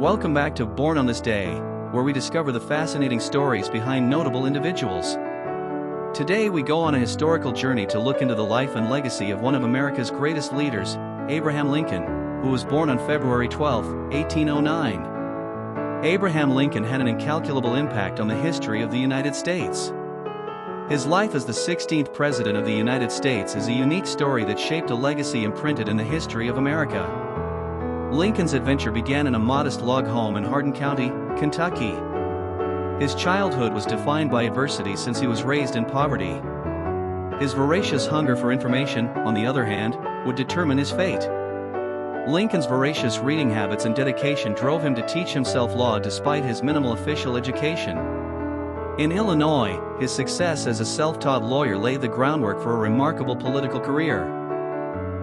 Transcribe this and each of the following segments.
Welcome back to Born on This Day, where we discover the fascinating stories behind notable individuals. Today we go on a historical journey to look into the life and legacy of one of America's greatest leaders, Abraham Lincoln, who was born on February 12, 1809. Abraham Lincoln had an incalculable impact on the history of the United States. His life as the 16th President of the United States is a unique story that shaped a legacy imprinted in the history of America. Lincoln's adventure began in a modest log home in Hardin County, Kentucky. His childhood was defined by adversity since he was raised in poverty. His voracious hunger for information, on the other hand, would determine his fate. Lincoln's voracious reading habits and dedication drove him to teach himself law despite his minimal official education. In Illinois, his success as a self-taught lawyer laid the groundwork for a remarkable political career.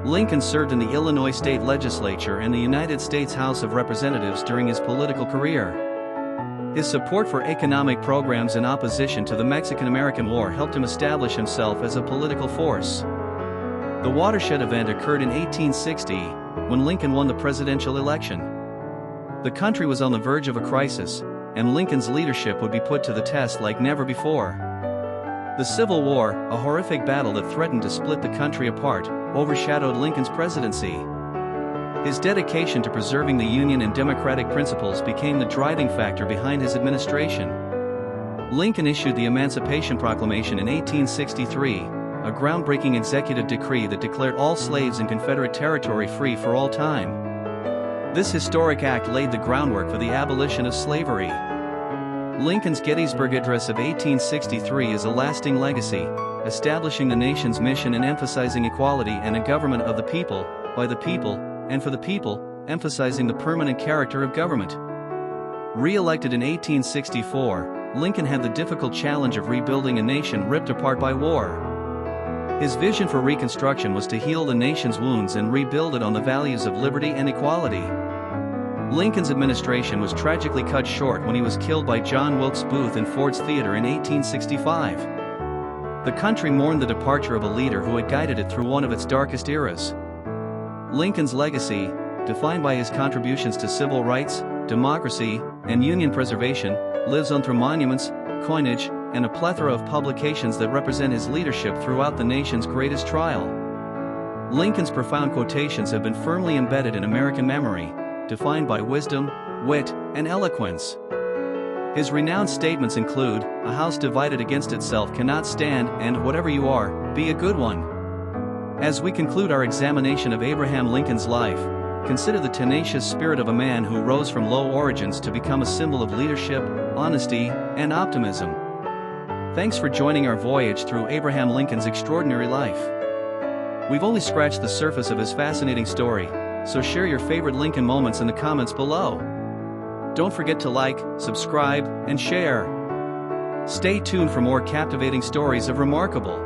Lincoln served in the Illinois State Legislature and the United States House of Representatives during his political career. His support for economic programs in opposition to the Mexican-American War helped him establish himself as a political force. The watershed event occurred in 1860, when Lincoln won the presidential election. The country was on the verge of a crisis, and Lincoln's leadership would be put to the test like never before. The Civil War, a horrific battle that threatened to split the country apart, overshadowed Lincoln's presidency. His dedication to preserving the Union and democratic principles became the driving factor behind his administration. Lincoln issued the Emancipation Proclamation in 1863, a groundbreaking executive decree that declared all slaves in Confederate territory free for all time. This historic act laid the groundwork for the abolition of slavery. Lincoln's Gettysburg Address of 1863 is a lasting legacy, establishing the nation's mission and emphasizing equality and a government of the people, by the people, and for the people, emphasizing the permanent character of government. Re-elected in 1864, Lincoln had the difficult challenge of rebuilding a nation ripped apart by war. His vision for Reconstruction was to heal the nation's wounds and rebuild it on the values of liberty and equality. Lincoln's administration was tragically cut short when he was killed by John Wilkes Booth in Ford's Theater in 1865. The country mourned the departure of a leader who had guided it through one of its darkest eras. Lincoln's legacy, defined by his contributions to civil rights, democracy, and Union preservation, lives on through monuments, coinage, and a plethora of publications that represent his leadership throughout the nation's greatest trial. Lincoln's profound quotations have been firmly embedded in American memory, defined by wisdom, wit, and eloquence. His renowned statements include, "A house divided against itself cannot stand," and "Whatever you are, be a good one." As we conclude our examination of Abraham Lincoln's life, consider the tenacious spirit of a man who rose from low origins to become a symbol of leadership, honesty, and optimism. Thanks for joining our voyage through Abraham Lincoln's extraordinary life. We've only scratched the surface of his fascinating story, so share your favorite Lincoln moments in the comments below. Don't forget to like, subscribe, and share. Stay tuned for more captivating stories of remarkable